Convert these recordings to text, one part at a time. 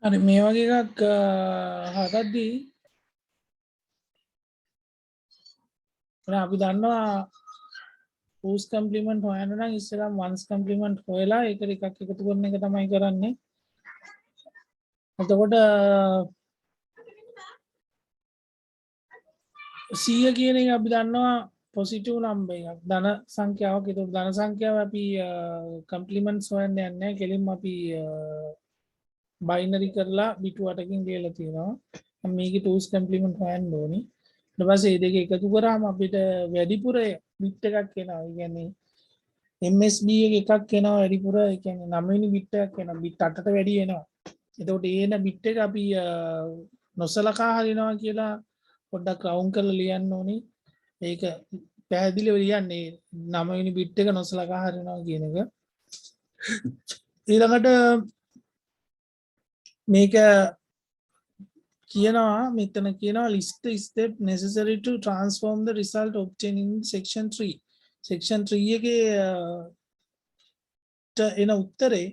හරි මේ වගේ එකක් හදද්දී අපි දන්නවා ඌස් කම්ප්ලිමන්ට් හොයන්න නම් ඉස්සෙල්ලා වන්ස් කම්ප්ලිමන්ට් හොයලා ඒකට එකක් එකතු කරන එක තමයි කරන්නේ. එතකොට 100 කියන එක අපි දන්නවා පොසිටිව් නම්බර් එකක් ධන සංඛ්‍යාවක්. ඒක ධන සංඛ්‍යාව අපි කම්ප්ලිමන්ට්ස් හොයන්න යන්නේ නැහැ. කෙලින්ම අපි බයිනරි කරලා බිටු 8කින් ලියලා තියෙනවා. මේකේ ටූස් කම්ප්ලිමන්ට් හොයන්න ඕනේ. ඊට පස්සේ මේ දෙක එකතු කරාම අපිට වැඩිපුර බිට් එකක් එනවා. ඒ කියන්නේ MSB එකක් එනවා වැඩිපුර. ඒ කියන්නේ 9 වෙනි බිට් එකක් එනවා. බිට් 8ට වැඩි එනවා. එතකොට ඒන බිට් එක අපි නොසලකා හරිනවා කියලා පොඩ්ඩක් රවුන්ඩ් කරලා ලියන්න ඕනේ. ඒක පැහැදිලිව ලියන්නේ 9 වෙනි බිට් එක නොසලකා හරිනවා කියන එක. ඊළඟට මේක කියනවා මෙතන කියනවා list the step necessary to transform the result obtained in section 3. section 3 එකේ එන උත්තරේ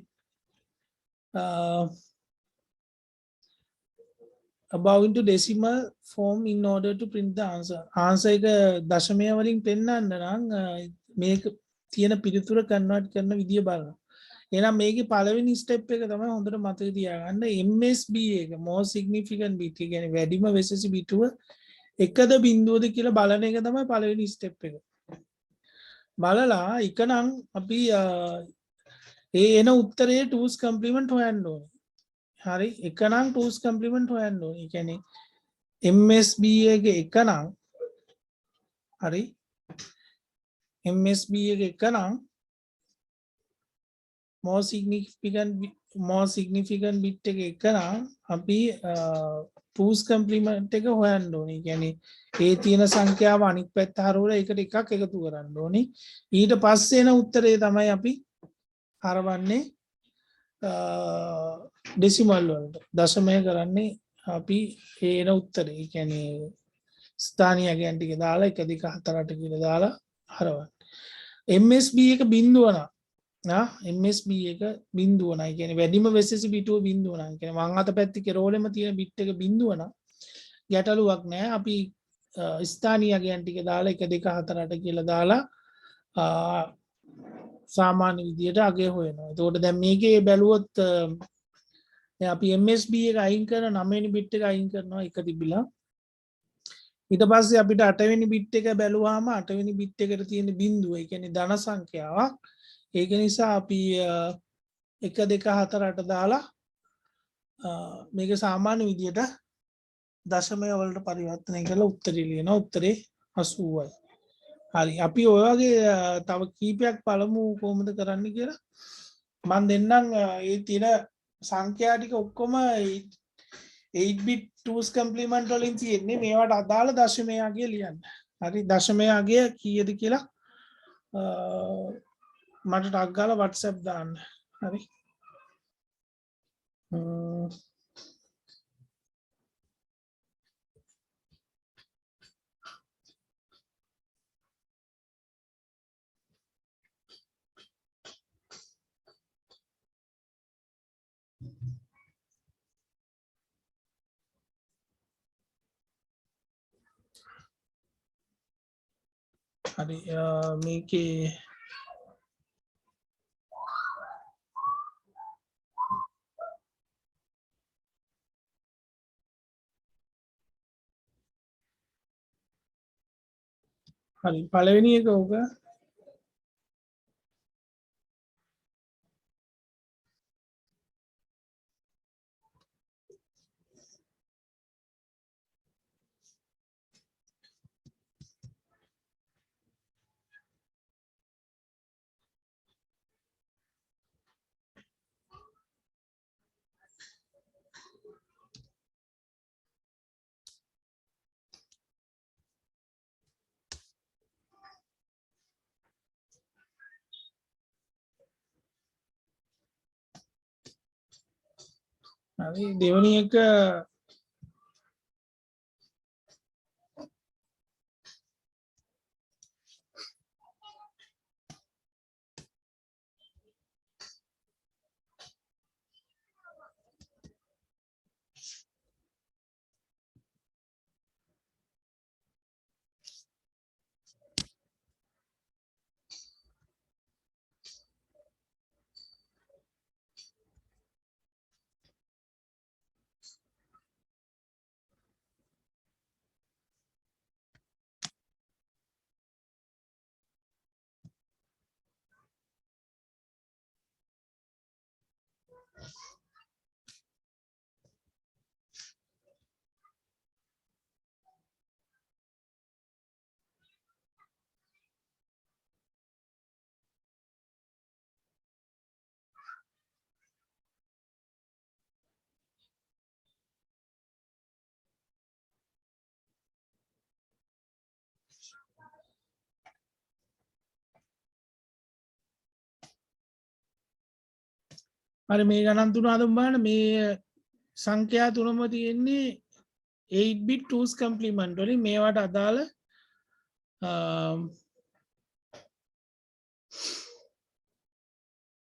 above into decimal form in order to print the answer. answer එක දශමය වලින් පෙන්වන්න නම් මේක තියෙන පිළිතුර කන්වර්ට් කරන විදිය බලන්න. එහෙනම් මේකේ පළවෙනි ස්ටෙප් එක තමයි හොඳට මතක තියාගන්න MSB එක most significant bit. ඒ කියන්නේ වැඩිම වෙසසි බිටුව එකද බිඳුවද කියලා බලන එක තමයි පළවෙනි ස්ටෙප් එක. බලලා එකනම් අපි එන උත්තරේ ටූස් කම්ප්ලිමන්ට් හොයන්න ඕනේ. හරි එකනම් ටූස් කම්ප්ලිමන්ට් හොයන්න ඕනේ. ඒ කියන්නේ MSB එක එකනම් හරි MSB එක එකනම් more significant bit එක එකනම් අපි ටූස් කම්ප්ලිමන්ට් එක හොයන්න ඕනේ. කියන්නේ ඒ තියෙන සංඛ්‍යාව අනිත් පැත්ත හරවලා ඒකට එකක් එකතු කරන්න ඕනේ. ඊට පස්සේ එන උත්තරේ තමයි අපි හරවන්නේ ඩෙසිමල් වලට. දශමය කරන්නේ අපි එන උත්තරේ. ඒ කියන්නේ ස්ථානීය අගයන් ටික දාලා 1 2 4 8 කියලා දාලා හරවන්න. MSB එක බිඳුව නම් MSB එක බිඳුව නම් කියන්නේ වැඩිම වෙසෙසි බිටුව බිඳුව නම් කියන්නේ වම් අත පැත්තේ කෙරෝලෙම තියෙන බිට් එක බිඳුව නම් ගැටලුවක් නැහැ. අපි ස්ථානීය අගයන් ටික දාලා 1 2 4 8 කියලා දාලා සාමාන්‍ය විදියට අගය හොයනවා. එතකොට දැන් මේකේ බැලුවොත් දැන් අපි MSB එක අයින් කරන 9 වෙනි බිට් එක අයින් කරනවා එක තිබිලා. ඊට පස්සේ අපිට 8 වෙනි බිට් එක බැලුවාම 8 වෙනි බිට් එකට තියෙන බිඳුව ඒ කියන්නේ ධන සංඛ්‍යාවක්. ඒක නිසා අපි 1 2 4 8 දාලා මේක සාමාන්‍ය විදියට දශමය වලට පරිවර්තනය කරලා උත්තරේ ලියනවා. උත්තරේ 80යි. හරි අපි ඔය වගේ තව කීපයක් බලමු කොහොමද කරන්න කියලා. මම දෙන්නම් ඒ තියෙන සංඛ්‍යා ටික ඔක්කොම 8 bit 2's complement වලින් තියෙන්නේ. මේවට අදාළ දශමය අගය ලියන්න. හරි දශමය අගය කීයද කියලා මට ටග් ගාලා WhatsApp දාන්න. හරි හරි මේකේ හරි පළවෙනි එක ඕක හරි දෙවෙනි එක හරි මේ ගණන් තුන අදම බලන්න මේ සංඛ්‍යා තුනම තියෙන්නේ 8 bit 2's complement වලින් මේවට අදාළ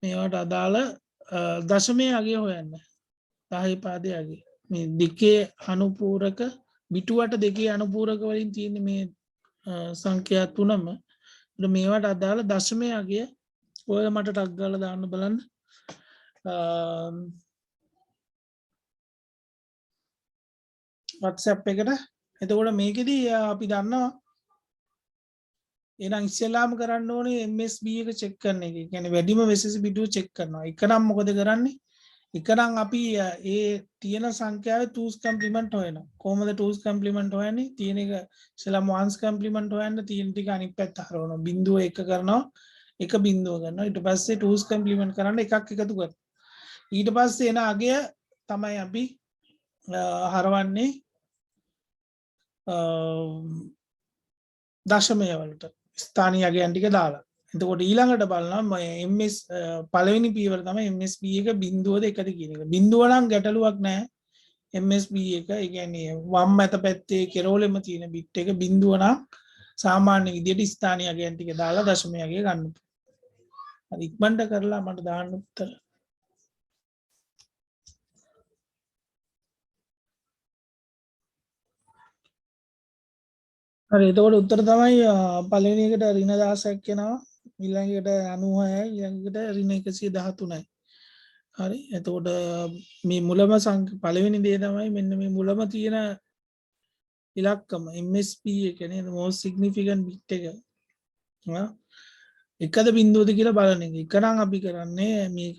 මේවට අදාළ දශමය අගය හොයන්න 10 පාදය අගේ මේ දෙකේ අනුපූරක බිටුවට දෙකේ අනුපූරක වලින් තියෙන මේ සංඛ්‍යා තුනම මේවට අදාළ දශමය අගය ඔය මට ටක් ගාලා දාන්න බලන්න WhatsApp එකට එතකොට මේකෙදී අපි දන්නවා එහෙනම් ඉස්සෙල්ලාම කරන්න ඕනේ MSB එක චෙක් කරන එක. ඒ කියන්නේ වැඩිම වෙසෙස බිටුව චෙක් කරනවා. එක නම් මොකද කරන්නේ? එක නම් අපි ඒ තියෙන සංඛ්‍යාවේ 2's complement හොයනවා. කොහොමද 2's complement හොයන්නේ? තියෙන එක ඉස්සෙල්ලාම 1's complement හොයන්න තියෙන ටික අනිත් පැත්ත හරවනවා. බිඳුව එක කරනවා. එක බිඳුව ගන්නවා. ඊට පස්සේ 2's complement කරන්න එකක් එකතු කරනවා. ඊට පස්සේ එන අගය තමයි අපි හරවන්නේ දශමය වලට ස්ථානීය අගයන් ටික දාලා. එතකොට ඊළඟට බලනවා MS පළවෙනි පියවර තමයි MSB එක බිඳුවද එකද කියන එක. බිඳුව නම් ගැටලුවක් නැහැ. MSB එක ඒ කියන්නේ වම් අත පැත්තේ කෙරෝලෙම තියෙන බිට් එක බිඳුව නම් සාමාන්‍ය විදිහට ස්ථානීය අගයන් ටික දාලා දශමය අගය ගන්න. හරි ඉක්මනට කරලා මට දාන්න උත්තර. හරි එතකොට උත්තර තමයි පළවෙනි එකට ඍණ 16ක් එනවා ඊළඟට 96යි ඊළඟට ඍණ 113යි හරි එතකොට මේ මුලම පළවෙනි දේ තමයි මෙන්න මේ මුලම තියෙන ඉලක්කම MSB එක නේද most significant bit එක එකද බිඳුවද කියලා බලන එක. එක නම් අපි කරන්නේ මේක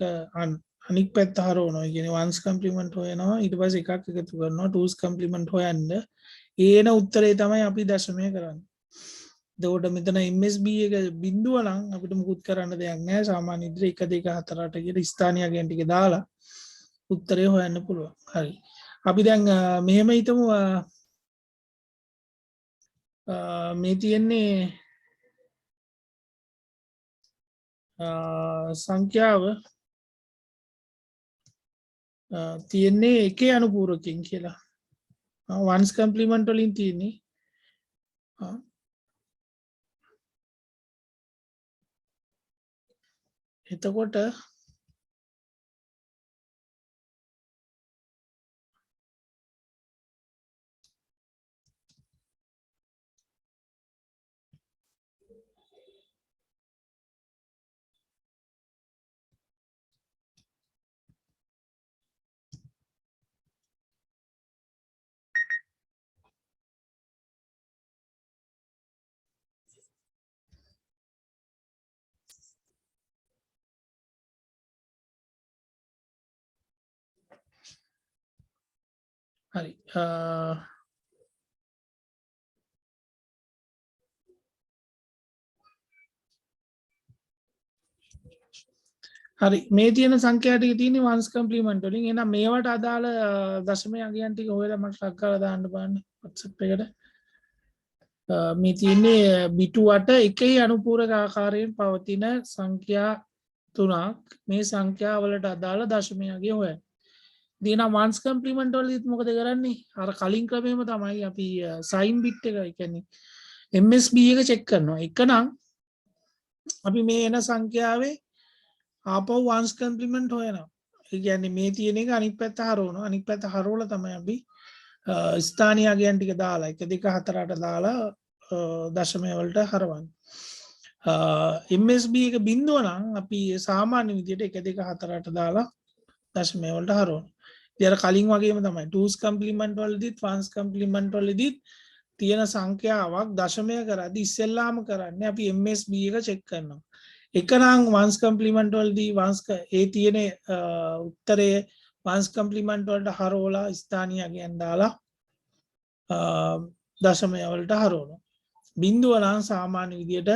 අනික් පැත්ත හරවනවා. ඒ කියන්නේ 1's complement හොයනවා ඊට පස්සේ එකක් එකතු කරනවා 2's complement හොයන්න ඒන උත්තරේ තමයි අපි දශමය කරන්නේ. එතකොට මෙතන MSB එක බිඳුව නම් අපිට මුකුත් කරන්න දෙයක් නැහැ. සාමාන්‍ය විදිහට 1 2 4 8 කියලා ස්ථානීය අගයන් ටික දාලා උත්තරේ හොයන්න පුළුවන්. හරි. අපි දැන් මෙහෙම හිතමු මේ තියෙන්නේ සංඛ්‍යාව තියෙන්නේ එකේ අනුපූරකයෙන් කියලා. 1's complement වලින් තියෙන්නේ එතකොට හරි හරි මේ තියෙන සංඛ්‍යා ටික තියෙන්නේ 1's complement වලින්. එහෙනම් මේවට අදාළ දශමය අගයන් ටික හොයලා මට ටක් කරලා දාන්න බලන්න WhatsApp එකට. මේ තියෙන්නේ බිටුවට එකේ අනුපූරක ආකාරයෙන් පවතින සංඛ්‍යා තුනක්. මේ සංඛ්‍යා වලට අදාළ දශමය අගය හොයන්න. ඉතින් 1's complement වලදීත් මොකද කරන්නේ? අර කලින් ක්‍රමෙම තමයි අපි sign bit එක ඒ කියන්නේ MSB එක චෙක් කරනවා. එක නම් අපි මේ එන සංඛ්‍යාවේ ආපහු 1's complement හොයනවා. ඒ කියන්නේ මේ තියෙන එක අනිත් පැත්ත හරවනවා. අනිත් පැත්ත හරවලා තමයි අපි ස්ථානීය අගයන් ටික දාලා 1 2 4 8 දාලා දශමය වලට හරවන්නේ. MSB එක බිඳුව නම් අපි සාමාන්‍ය විදිහට 1 2 4 8 දාලා දශමය වලට හරවනවා. ඉතින් කලින් වගේම තමයි 2's complement වලදීත් 1's complement වලදීත් තියෙන සංඛ්‍යාවක් දශමය කරද්දී ඉස්සෙල්ලාම කරන්නේ අපි MSB එක චෙක් කරනවා. එකනම් වන්ස් කම්ප්ලිමන්ට් වලදී වන්ස් ඒ තියෙන උත්තරයේ වන්ස් කම්ප්ලිමන්ට් වලට හරවලා ස්ථානීයයෙන් දාලා දශමය වලට හරවනවා. බිංදුව නම් සාමාන්‍ය විදියට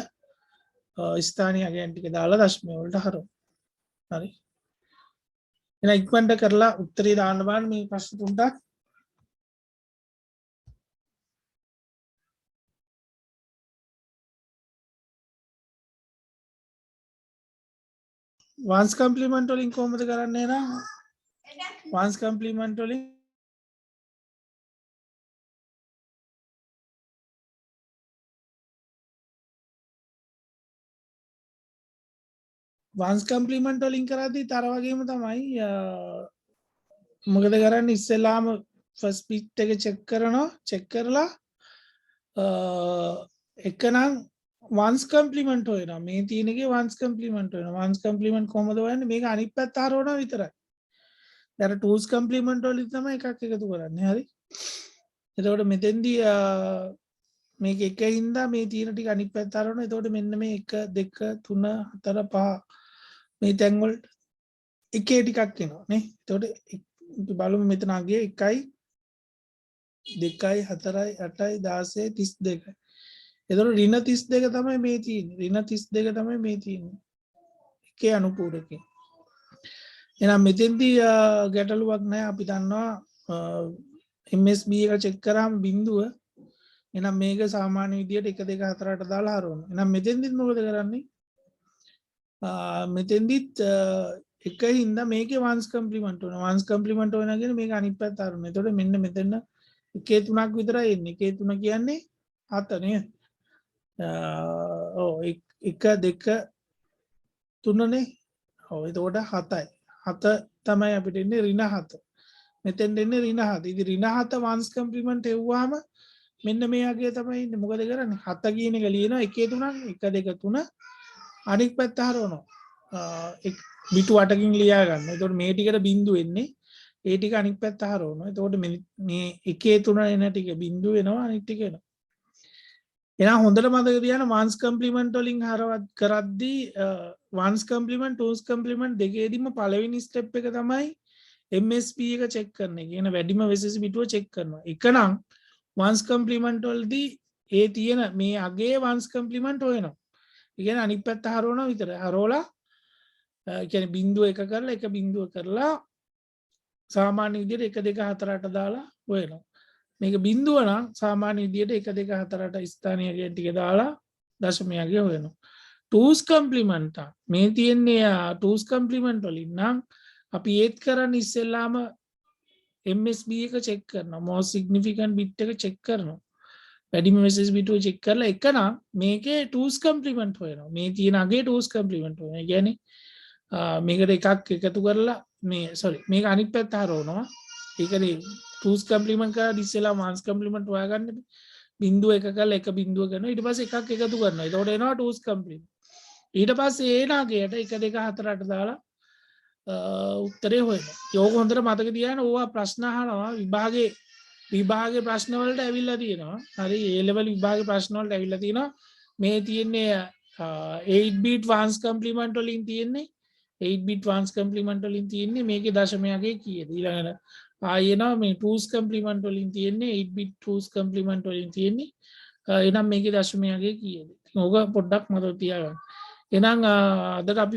ස්ථානීයයෙන් ටික දාලා දශමය වලට හරවනවා. හරි. එහෙනම් ඉක්මනට කරලා උත්තරේ දාන්න බලන්න මේ ප්‍රශ්න තුනට. වන්ස් කම්ප්ලිමන්ට් වලින් කොහොමද කරන්නේ නම් වන්ස් කම්ප්ලිමන්ට් වලින් වන්ස් කම්ප්ලිමන්ට් වලින් කරද්දී තර වගේම තමයි මොකද කරන්නේ ඉස්සෙල්ලාම ෆස්ට් බිට් එක චෙක් කරනවා චෙක් කරලා එකනම් වන්ස් කම්ප්ලිමන්ට් හොයනවා මේ තියෙන එකේ වන්ස් කම්ප්ලිමන්ට් හොයනවා වන්ස් කම්ප්ලිමන්ට් කොහමද හොයන්නේ මේක අනිත් පැත්ත හරවනවා විතරයි දැන් ටූස් කම්ප්ලිමන්ට් වලින් තමයි එකක් එකතු කරන්නේ හරි එතකොට මෙතෙන්දී මේක එකකින්ද මේ තියෙන ටික අනිත් පැත්ත හරවනවා එතකොට මෙන්න මේ 1 2 3 4 5 මේ තැන් වලට එකේ ටිකක් එනවා නේ එතකොට අපි බලමු මෙතන අගේ 1යි 2යි 4යි 8යි 16යි 32යි එතකොට ඍණ 32 තමයි මේ තියෙන්නේ ඍණ 32 තමයි මේ තියෙන්නේ එකේ අනුපූරකේ එහෙනම් මෙතෙන්දී ගැටලුවක් නැහැ අපි දන්නවා MSB එක චෙක් කරාම බිඳුව එහෙනම් මේක සාමාන්‍ය විදියට 1 2 4 8 දාලා හරවනවා එහෙනම් මෙතෙන්දිත් මොකද කරන්නේ මෙතෙන්දිත් එකකින්ද මේකේ වන්ස් කම්ප්ලිමන්ට් වෙනවා වන්ස් කම්ප්ලිමන්ට් වෙනවා කියන්නේ මේක අනිත් පැත්ත හරවනවා එතකොට මෙන්න මෙතන එකේ 3ක් විතරයි එන්නේ එකේ 3 කියන්නේ 7 නේ ඔව් 1 2 3 නේ ඔව් එතකොට 7යි 7 තමයි අපිට එන්නේ ඍණ 7 මෙතෙන් දෙන්නේ ඍණ 7 ඉතින් ඍණ 7 වන්ස් කම්ප්ලිමන්ට් එව්වාම මෙන්න මේ අගය තමයි ඉන්නේ මොකද කරන්නේ 7 කියන එක ලියනවා එකේ 3ක් 1 2 3 අනිත් පැත්ත හරවනවා බිටු 8කින් ලියා ගන්න. එතකොට මේ ටිකට බිංදු එන්නේ. ඒ ටික අනිත් පැත්ත හරවනවා. එතකොට මේ එකේ 3 එන ටික බිංදු වෙනවා අනිත් ටික එනවා. එහෙනම් හොඳට මතක තියාගන්න වන්ස් කම්ප්ලිමන්ට් වලින් හරවත් කරද්දී වන්ස් කම්ප්ලිමන්ට් ටූස් කම්ප්ලිමන්ට් දෙකේදීම පළවෙනි ස්ටෙප් එක තමයි MSB එක චෙක් කරන එක. කියන වැඩිම වෙසෙස් බිටුව චෙක් කරනවා. එකනම් වන්ස් කම්ප්ලිමන්ට් වලදී ඒ තියෙන මේ අගේ වන්ස් කම්ප්ලිමන්ට් හොයනවා. ඒ කියන්නේ අනිත් පැත්ත හරවනවා විතරයි. හරවලා කියන්නේ බිංදුව එක කරලා එක බිංදුව කරලා සාමාන්‍ය විදියට 1 2 4 8 දාලා හොයනවා. මේක බිංදුව නම් සාමාන්‍ය විදියට 1 2 4 8 ස්ථානීයයෙන් ටික දාලා දශමයගේ හොයනවා. ටූස් කම්ප්ලිමන්ට් මේ තියෙන්නේ ටූස් කම්ප්ලිමන්ට් වලින් නම් අපි ඒත් කරන්නේ ඉස්සෙල්ලාම MSB එක චෙක් කරනවා. most significant bit එක චෙක් කරනවා. වැඩිම වෙසෙස් බිටුව චෙක් කරලා එක නම් මේකේ ටූස් කම්ප්ලිමන්ට් හොයනවා. මේ තියෙන අගේ ටූස් කම්ප්ලිමන්ට් හොයනවා. ඒ කියන්නේ මේකට එකක් එකතු කරලා මේ සෝරි මේක අනිත් පැත්ත හරවනවා ඒකනේ ටූස් කම්ප්ලිමන්ට් කරලා ඉස්සෙල්ලා වන්ස් කම්ප්ලිමන්ට් හොයාගන්න බිංදුව එක කරලා එක බිංදුව කරනවා ඊට පස්සේ එකක් එකතු කරනවා එතකොට එනවා ටූස් කම්ප්ලිමන්ට් ඊට පස්සේ ඒ නාගයට 1 2 4 8 දාලා උත්තරේ හොයනවා යෝග හොඳට මතක තියාගන්න ඕවා ප්‍රශ්න අහනවා විභාගයේ ප්‍රශ්න වලට ඇවිල්ලා තියෙනවා හරි A level විභාගයේ ප්‍රශ්න වලට ඇවිල්ලා තියෙනවා මේ තියෙන්නේ 8 bit වන්ස් කම්ප්ලිමන්ට් වලින් තියෙන්නේ 8 bit වන්ස් කම්ප්ලිමන්ට් වලින් තියෙන්නේ මේකේ දශමයගේ කීයද ඊළඟට ආයෙනවා මේ 2's කම්ප්ලිමන්ට් වලින් තියෙන්නේ 8 bit 2's කම්ප්ලිමන්ට් වලින් තියෙන්නේ එහෙනම් මේකේ දශමයගේ කීයද ඉතින් ඕක පොඩ්ඩක් මතක තියාගන්න එහෙනම් අදට අපි